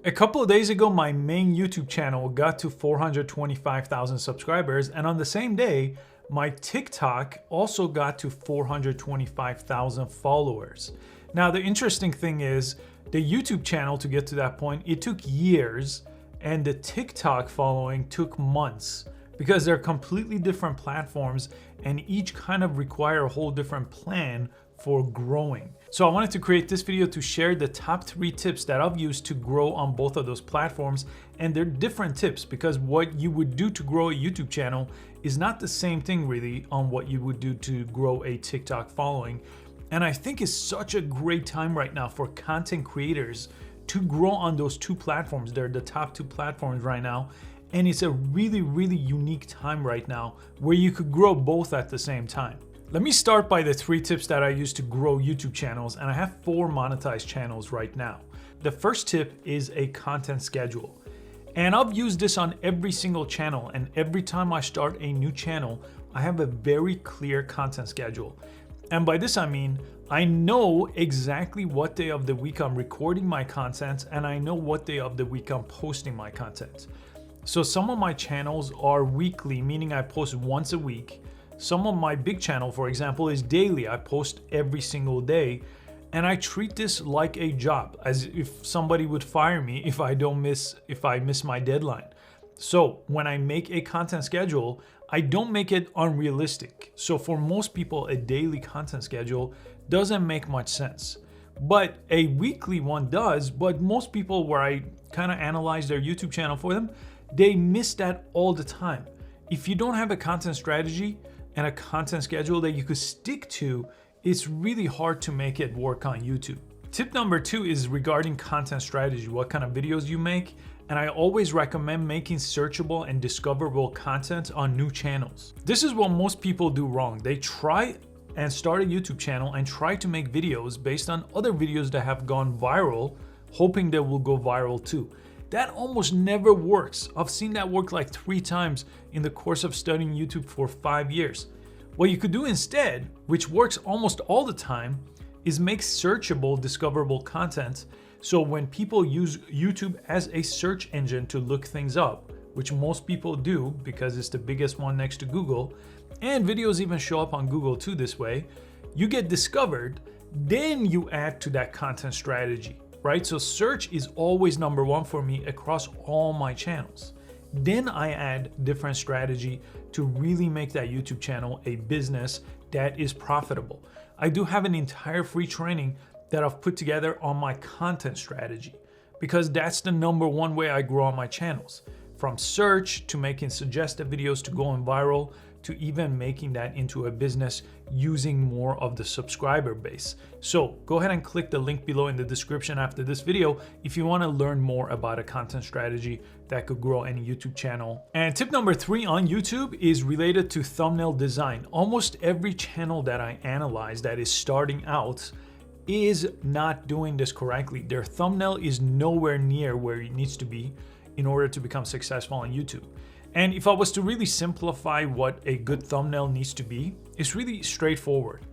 A couple of days ago, my main YouTube channel got to 425,000 subscribers, and on the same day, my TikTok also got to 425,000 followers. Now, the interesting thing is, the YouTube channel to get to that point, it took years, and the TikTok following took months because they're completely different platforms and each kind of require a whole different plan for growing. So I wanted to create this video to share the top 3 tips that I've used to grow on both of those platforms. And they're different tips because what you would do to grow a YouTube channel is not the same thing really on what you would do to grow a TikTok following. And I think it's such a great time right now for content creators to grow on those 2 platforms. They're the top 2 platforms right now. And it's a really, really unique time right now where you could grow both at the same time. Let me start by the 3 tips that I use to grow YouTube channels, and I have 4 monetized channels right now. The first tip is a content schedule. And I've used this on every single channel, and every time I start a new channel, I have a very clear content schedule. And by this I mean, I know exactly what day of the week I'm recording my content, and I know what day of the week I'm posting my content. So some of my channels are weekly, meaning I post once a week. Some of my big channel, for example, is daily. I post every single day, and I treat this like a job, as if somebody would fire me if I miss my deadline. So when I make a content schedule, I don't make it unrealistic. So for most people, a daily content schedule doesn't make much sense. But a weekly one does, but most people, where I kind of analyze their YouTube channel for them, they miss that all the time. If you don't have a content strategy and a content schedule that you could stick to, it's really hard to make it work on YouTube. Tip number 2 is regarding content strategy, what kind of videos you make. And I always recommend making searchable and discoverable content on new channels. This is what most people do wrong. They try and start a YouTube channel and try to make videos based on other videos that have gone viral, hoping they will go viral too. That almost never works. I've seen that work like 3 times in the course of studying YouTube for 5 years. What you could do instead, which works almost all the time, is make searchable, discoverable content. So when people use YouTube as a search engine to look things up, which most people do because it's the biggest one next to Google, and videos even show up on Google too this way, you get discovered, then you add to that content strategy. Right? So search is always number 1 for me across all my channels. Then I add different strategy to really make that YouTube channel a business that is profitable. I do have an entire free training that I've put together on my content strategy because that's the number 1 way I grow on my channels. From search to making suggested videos to going viral to even making that into a business using more of the subscriber base. So go ahead and click the link below in the description after this video if you want to learn more about a content strategy that could grow any YouTube channel. And tip number 3 on YouTube is related to thumbnail design. Almost every channel that I analyze that is starting out is not doing this correctly. Their thumbnail is nowhere near where it needs to be in order to become successful on YouTube. And if I was to really simplify what a good thumbnail needs to be, it's really straightforward.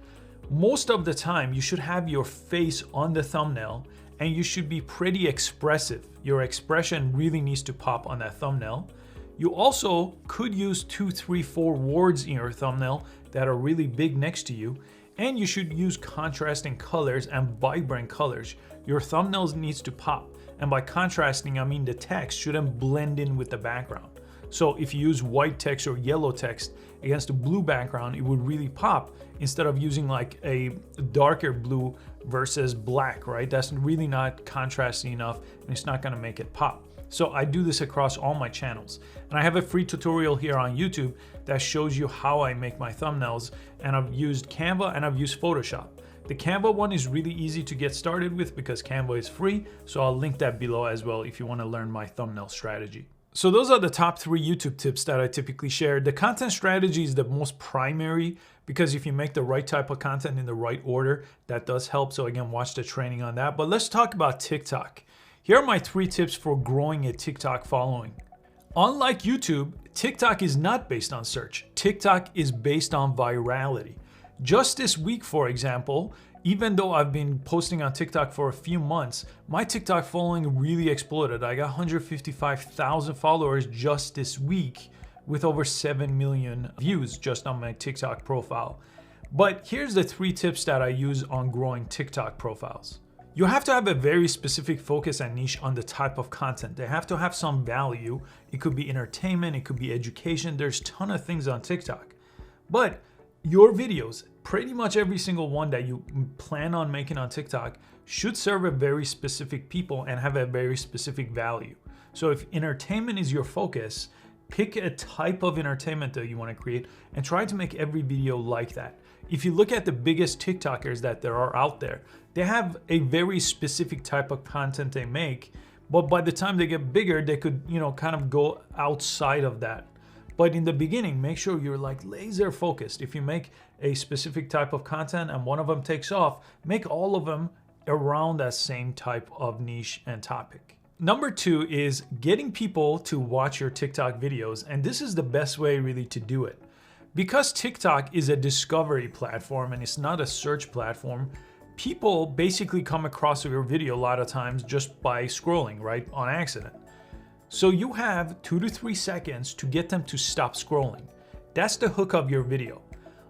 Most of the time, you should have your face on the thumbnail and you should be pretty expressive. Your expression really needs to pop on that thumbnail. You also could use 2, 3, 4 words in your thumbnail that are really big next to you. And you should use contrasting colors and vibrant colors. Your thumbnails needs to pop. And by contrasting, I mean the text shouldn't blend in with the background. So if you use white text or yellow text against a blue background, it would really pop instead of using like a darker blue versus black, right? That's really not contrasting enough and it's not gonna make it pop. So I do this across all my channels. And I have a free tutorial here on YouTube that shows you how I make my thumbnails. And I've used Canva and I've used Photoshop. The Canva one is really easy to get started with because Canva is free. So I'll link that below as well if you want to learn my thumbnail strategy. So those are the top 3 YouTube tips that I typically share. The content strategy is the most primary because if you make the right type of content in the right order, that does help. So again, watch the training on that. But let's talk about TikTok. Here are my 3 tips for growing a TikTok following. Unlike YouTube, TikTok is not based on search. TikTok is based on virality. Just this week, for example, Even though I've been posting on TikTok for a few months, my TikTok following really exploded. I got 155,000 followers just this week with over 7 million views just on my TikTok profile. But here's the 3 tips that I use on growing TikTok profiles. You have to have a very specific focus and niche on the type of content. They have to have some value. It could be entertainment, it could be education. There's a ton of things on TikTok. But your videos, pretty much every single one that you plan on making on TikTok, should serve a very specific people and have a very specific value. So if entertainment is your focus, pick a type of entertainment that you want to create and try to make every video like that. If you look at the biggest TikTokers that there are out there, they have a very specific type of content they make, but by the time they get bigger, they could, kind of go outside of that. But in the beginning, make sure you're like laser focused. If you make a specific type of content and one of them takes off, make all of them around that same type of niche and topic. Number 2 is getting people to watch your TikTok videos. And this is the best way really to do it. Because TikTok is a discovery platform and it's not a search platform, people basically come across your video a lot of times just by scrolling, right, on accident. So you have 2 to 3 seconds to get them to stop scrolling. That's the hook of your video.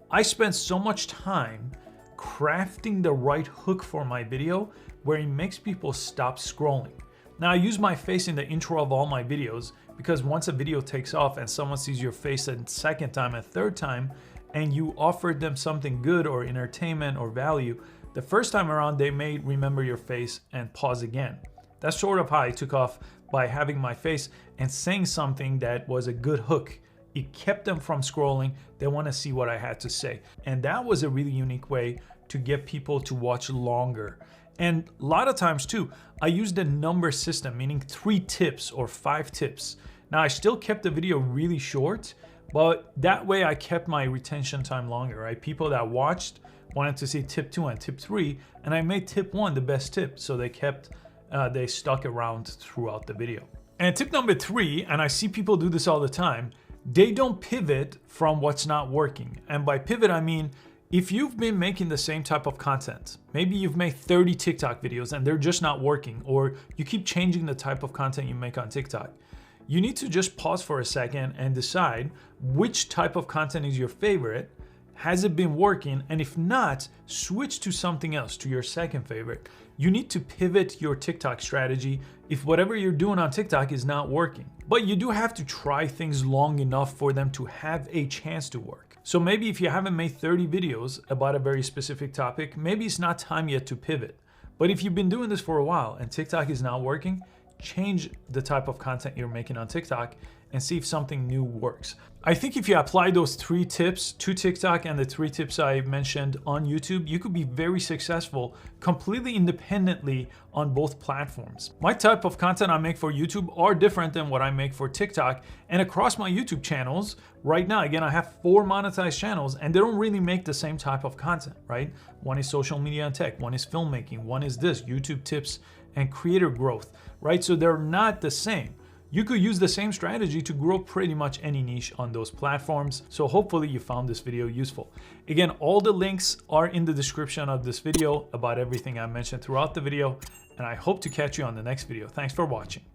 I spent so much time crafting the right hook for my video where it makes people stop scrolling. Now I use my face in the intro of all my videos because once a video takes off and someone sees your face a second time and third time and you offered them something good or entertainment or value, the first time around they may remember your face and pause again. That's sort of how I took off, by having my face and saying something that was a good hook. It kept them from scrolling. They want to see what I had to say. And that was a really unique way to get people to watch longer. And a lot of times too, I used a number system, meaning 3 tips or 5 tips. Now I still kept the video really short, but that way I kept my retention time longer, right? People that watched wanted to see tip 2 and tip 3, and I made tip 1 the best tip, so they stuck around throughout the video. And tip number 3, and I see people do this all the time, they don't pivot from what's not working. And by pivot, I mean, if you've been making the same type of content, maybe you've made 30 TikTok videos and they're just not working, or you keep changing the type of content you make on TikTok, you need to just pause for a second and decide which type of content is your favorite. Has it been working? And if not, switch to something else, to your second favorite. You need to pivot your TikTok strategy if whatever you're doing on TikTok is not working. But you do have to try things long enough for them to have a chance to work. So maybe if you haven't made 30 videos about a very specific topic, maybe it's not time yet to pivot. But if you've been doing this for a while and TikTok is not working, change the type of content you're making on TikTok and see if something new works. I think if you apply those 3 tips to TikTok and the 3 tips I mentioned on YouTube, you could be very successful completely independently on both platforms. My type of content I make for YouTube are different than what I make for TikTok, and across my YouTube channels, right now, again, I have 4 monetized channels and they don't really make the same type of content, right? One is social media and tech, one is filmmaking, one is this, YouTube tips and creator growth, right? So they're not the same. You could use the same strategy to grow pretty much any niche on those platforms. So hopefully you found this video useful. Again, all the links are in the description of this video about everything I mentioned throughout the video, and I hope to catch you on the next video. Thanks for watching.